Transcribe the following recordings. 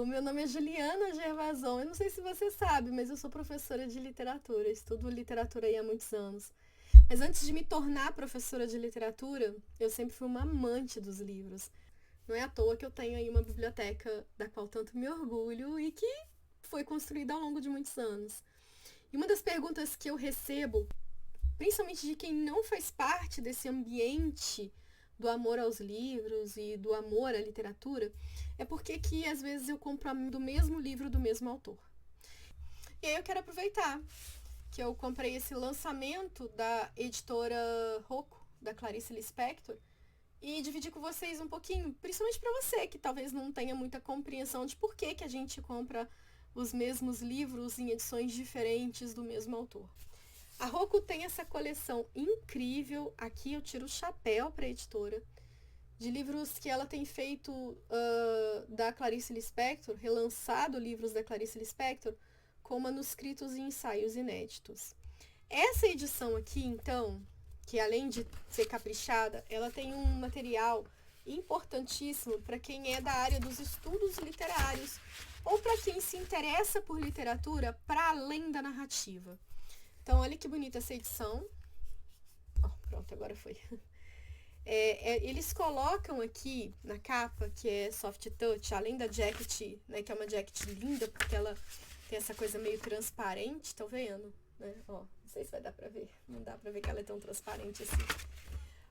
O meu nome é Juliana Gervason. Eu não sei se você sabe, mas eu sou professora de literatura. Estudo literatura aí há muitos anos. Mas antes de me tornar professora de literatura, eu sempre fui uma amante dos livros. Não é à toa que eu tenho aí uma biblioteca da qual tanto me orgulho e que foi construída ao longo de muitos anos. E uma das perguntas que eu recebo, principalmente de quem não faz parte desse ambiente do amor aos livros e do amor à literatura, é por que às vezes eu compro do mesmo livro do mesmo autor. E aí eu quero aproveitar que eu comprei esse lançamento da editora Rocco, da Clarice Lispector, e dividir com vocês um pouquinho, principalmente para você que talvez não tenha muita compreensão de por que a gente compra os mesmos livros em edições diferentes do mesmo autor. A Rocco tem essa coleção incrível, aqui eu tiro o chapéu para a editora, de livros que ela tem feito da Clarice Lispector, relançado livros da Clarice Lispector, com manuscritos e ensaios inéditos. Essa edição aqui, então, que além de ser caprichada, ela tem um material importantíssimo para quem é da área dos estudos literários ou para quem se interessa por literatura para além da narrativa. Então, olha que bonita essa edição. Pronto, agora foi. Eles colocam aqui na capa, que é soft touch, além da jacket, né, que é uma jacket linda, porque ela tem essa coisa meio transparente, tá vendo? Né? Não sei se vai dar pra ver, não dá pra ver que ela é tão transparente assim.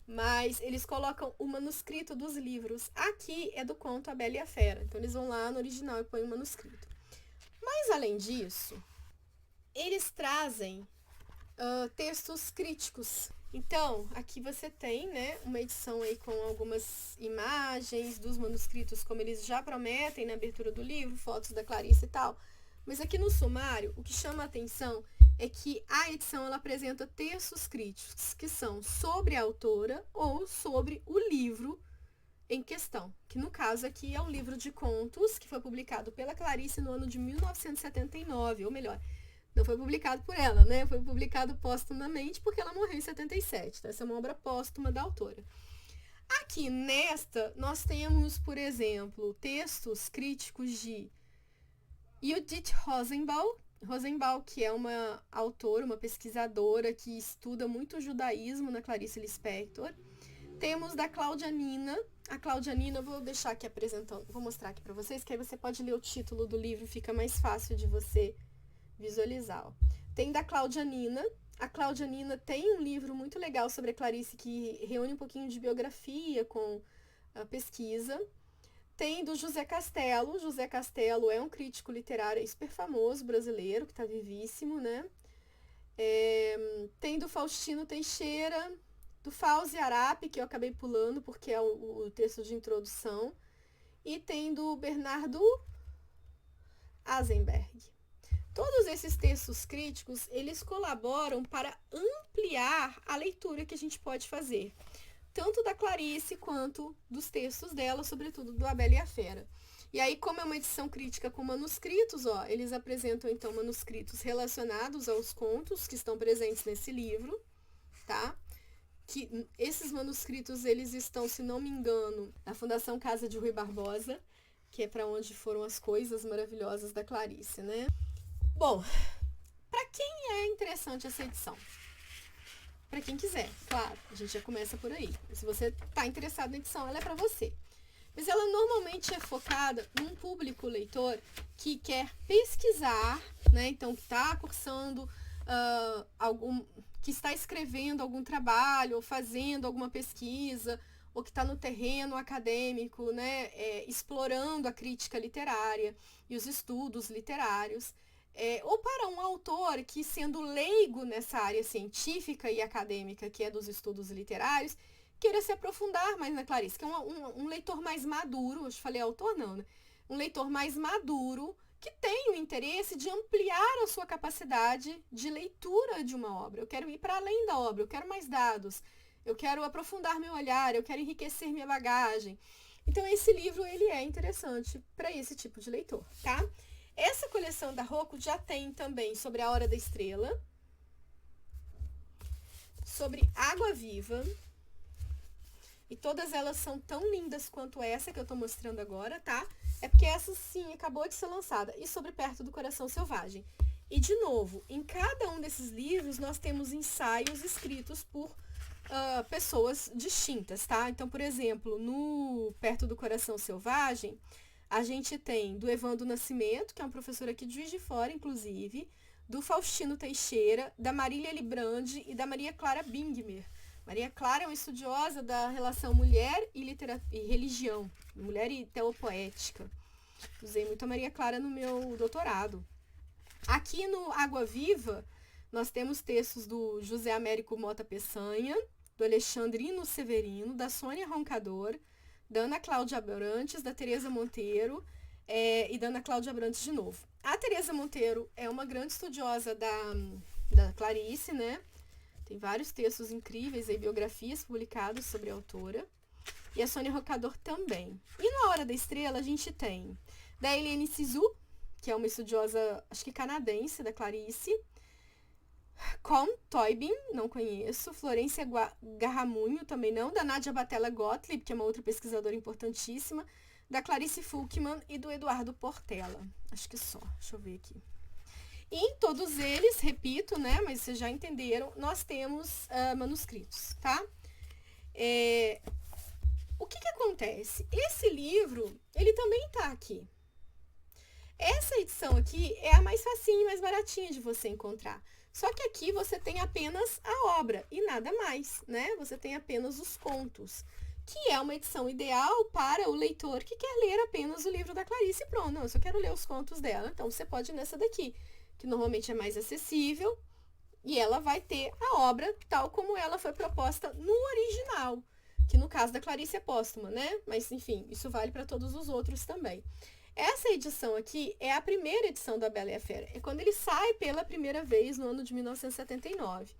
Mas eles colocam o manuscrito dos livros. Aqui é do conto A Bela e a Fera, então eles vão lá no original e põem o manuscrito. Mas além disso, eles trazem textos críticos. Então, aqui você tem, né, uma edição aí com algumas imagens dos manuscritos, como eles já prometem na abertura do livro, fotos da Clarice e tal. Mas aqui no sumário, o que chama a atenção é que a edição ela apresenta textos críticos que são sobre a autora ou sobre o livro em questão, que no caso aqui é um livro de contos que foi publicado pela Clarice no ano de 1979, ou melhor, não foi publicado por ela, né? Foi publicado póstumamente porque ela morreu em 77. Então, essa é uma obra póstuma da autora. Aqui nesta, nós temos, por exemplo, textos críticos de Judith Rosenbaum, que é uma autora, uma pesquisadora que estuda muito o judaísmo na Clarice Lispector. Temos da Cláudia Nina. A Cláudia Nina, eu vou deixar aqui apresentando, vou mostrar aqui para vocês, que aí você pode ler o título do livro, fica mais fácil de você visualizar. Tem da Cláudia Nina. A Cláudia Nina tem um livro muito legal sobre a Clarice que reúne um pouquinho de biografia com a pesquisa. Tem do José Castelo. José Castelo é um crítico literário super famoso brasileiro, que está vivíssimo, né? Tem do Faustino Teixeira, do Fauzi Arap, que eu acabei pulando porque é o texto de introdução. E tem do Bernardo Azenberg. Todos esses textos críticos, eles colaboram para ampliar a leitura que a gente pode fazer, tanto da Clarice quanto dos textos dela, sobretudo do A Bela e a Fera. E aí, como é uma edição crítica com manuscritos, eles apresentam então manuscritos relacionados aos contos que estão presentes nesse livro, tá? Que esses manuscritos, eles estão, se não me engano, na Fundação Casa de Rui Barbosa, que é para onde foram as coisas maravilhosas da Clarice, né? Bom, para quem é interessante essa edição? Para quem quiser, claro, a gente já começa por aí. Se você está interessado na edição, ela é para você. Mas ela normalmente é focada num público leitor que quer pesquisar, né? Então, que está cursando que está escrevendo algum trabalho, ou fazendo alguma pesquisa, ou que está no terreno acadêmico, né? Explorando a crítica literária e os estudos literários. Ou para um autor que, sendo leigo nessa área científica e acadêmica, que é dos estudos literários, queira se aprofundar mais na Clarice, que é um leitor mais maduro, eu falei autor não, né? Um leitor mais maduro, que tem o interesse de ampliar a sua capacidade de leitura de uma obra. Eu quero ir para além da obra, eu quero mais dados, eu quero aprofundar meu olhar, eu quero enriquecer minha bagagem. Então, esse livro, ele é interessante para esse tipo de leitor, tá? Essa coleção da Rocco já tem também sobre A Hora da Estrela, sobre Água Viva, e todas elas são tão lindas quanto essa que eu tô mostrando agora, tá? É porque essa sim acabou de ser lançada. E sobre Perto do Coração Selvagem. E de novo, em cada um desses livros nós temos ensaios escritos por pessoas distintas, tá? Então, por exemplo, no Perto do Coração Selvagem, a gente tem do Evandro Nascimento, que é um professor aqui de Juiz de Fora, inclusive, do Faustino Teixeira, da Marília Librandi e da Maria Clara Bingmer. Maria Clara é uma estudiosa da relação mulher e religião, mulher e teopoética. Usei muito a Maria Clara no meu doutorado. Aqui no Água Viva, nós temos textos do José Américo Mota Peçanha, do Alexandrino Severino, da Sônia Roncador, da Ana Cláudia Abrantes, da Tereza Monteiro e da Ana Cláudia Abrantes de novo. A Tereza Monteiro é uma grande estudiosa da Clarice, né? Tem vários textos incríveis e biografias publicadas sobre a autora. E a Sônia Roncador também. E no A Hora da Estrela a gente tem da Helene Sisu, que é uma estudiosa, acho que canadense, da Clarice. Com Toybin, não conheço. Florência Garramunho, também não. Da Nádia Batella Gottlieb, que é uma outra pesquisadora importantíssima. Da Clarice Fulkman e do Eduardo Portela. Acho que só. Deixa eu ver aqui. E em todos eles, repito, né? Mas vocês já entenderam, nós temos manuscritos, tá? O que acontece? Esse livro, ele também tá aqui. Essa edição aqui é a mais facinha e mais baratinha de você encontrar. Só que aqui você tem apenas a obra e nada mais, né? Você tem apenas os contos, que é uma edição ideal para o leitor que quer ler apenas o livro da Clarice. Pronto, não, eu só quero ler os contos dela. Então, você pode ir nessa daqui, que normalmente é mais acessível e ela vai ter a obra tal como ela foi proposta no original, que no caso da Clarice é póstuma, né? Mas, enfim, isso vale para todos os outros também. Essa edição aqui é a primeira edição da Bela e a Fera. É quando ele sai pela primeira vez no ano de 1979.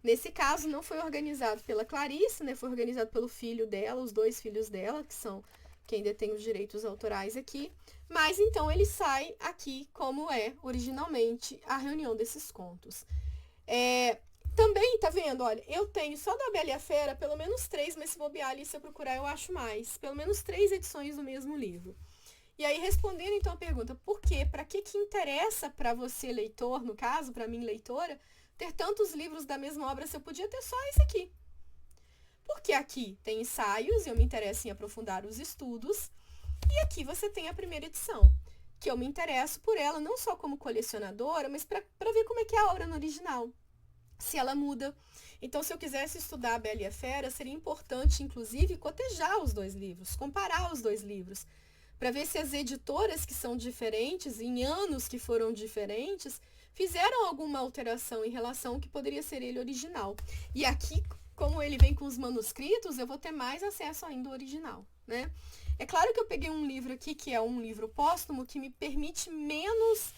Nesse caso, não foi organizado pela Clarice, né? Foi organizado pelo filho dela, os dois filhos dela, que são quem detém os direitos autorais aqui. Mas, então, ele sai aqui como é, originalmente, a reunião desses contos. Também, tá vendo? Olha, eu tenho só da Bela e a Fera, pelo menos 3, mas se bobear ali, se eu procurar, eu acho mais. Pelo menos 3 edições do mesmo livro. E aí, respondendo então a pergunta, por quê? Para que interessa para você, leitor, no caso, para mim, leitora, ter tantos livros da mesma obra se eu podia ter só esse aqui? Porque aqui tem ensaios e eu me interesso em aprofundar os estudos. E aqui você tem a primeira edição, que eu me interesso por ela não só como colecionadora, mas para ver como é que é a obra no original, se ela muda. Então, se eu quisesse estudar a Bela e a Fera, seria importante, inclusive, cotejar os dois livros, comparar os dois livros, para ver se as editoras que são diferentes, em anos que foram diferentes, fizeram alguma alteração em relação ao que poderia ser ele original. E aqui, como ele vem com os manuscritos, eu vou ter mais acesso ainda ao original, né? É claro que eu peguei um livro aqui, que é um livro póstumo, que me permite menos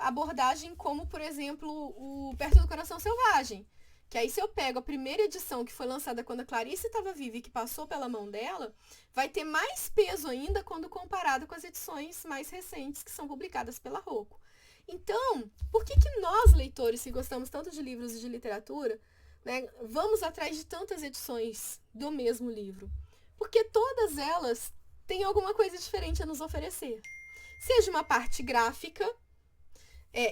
abordagem, como, por exemplo, o Perto do Coração Selvagem. Que aí, se eu pego a primeira edição, que foi lançada quando a Clarice estava viva e que passou pela mão dela, vai ter mais peso ainda quando comparado com as edições mais recentes que são publicadas pela Rocco. Então, por que nós, leitores, que gostamos tanto de livros e de literatura, né, vamos atrás de tantas edições do mesmo livro? Porque todas elas têm alguma coisa diferente a nos oferecer. Seja uma parte gráfica,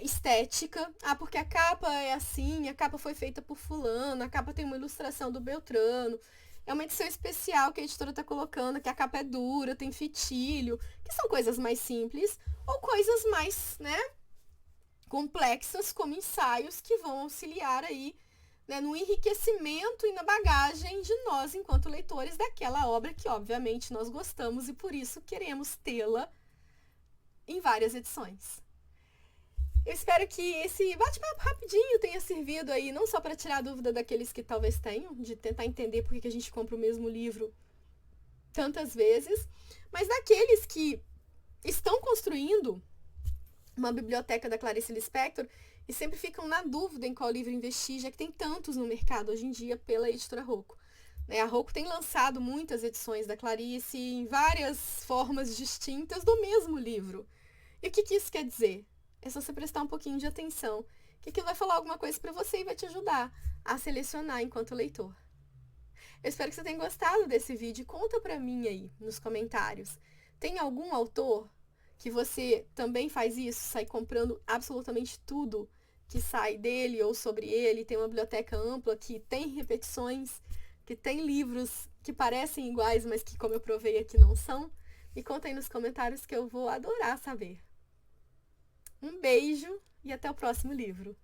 estética, porque a capa é assim, a capa foi feita por fulano, a capa tem uma ilustração do Beltrano, é uma edição especial que a editora está colocando, que a capa é dura, tem fitilho, que são coisas mais simples, ou coisas mais, né, complexas, como ensaios que vão auxiliar aí, né, no enriquecimento e na bagagem de nós, enquanto leitores, daquela obra que, obviamente, nós gostamos e por isso queremos tê-la em várias edições. Eu espero que esse bate-papo rapidinho tenha servido aí, não só para tirar a dúvida daqueles que talvez tenham, de tentar entender por que a gente compra o mesmo livro tantas vezes, mas daqueles que estão construindo uma biblioteca da Clarice Lispector e sempre ficam na dúvida em qual livro investir, já que tem tantos no mercado hoje em dia pela editora Rocco. A Rocco tem lançado muitas edições da Clarice em várias formas distintas do mesmo livro. E o que isso quer dizer? É só você prestar um pouquinho de atenção, que aquilo vai falar alguma coisa para você e vai te ajudar a selecionar enquanto leitor. Eu espero que você tenha gostado desse vídeo. Conta para mim aí nos comentários. Tem algum autor que você também faz isso, sai comprando absolutamente tudo que sai dele ou sobre ele, tem uma biblioteca ampla que tem repetições, que tem livros que parecem iguais, mas que, como eu provei aqui, não são? Me conta aí nos comentários que eu vou adorar saber. Um beijo e até o próximo livro.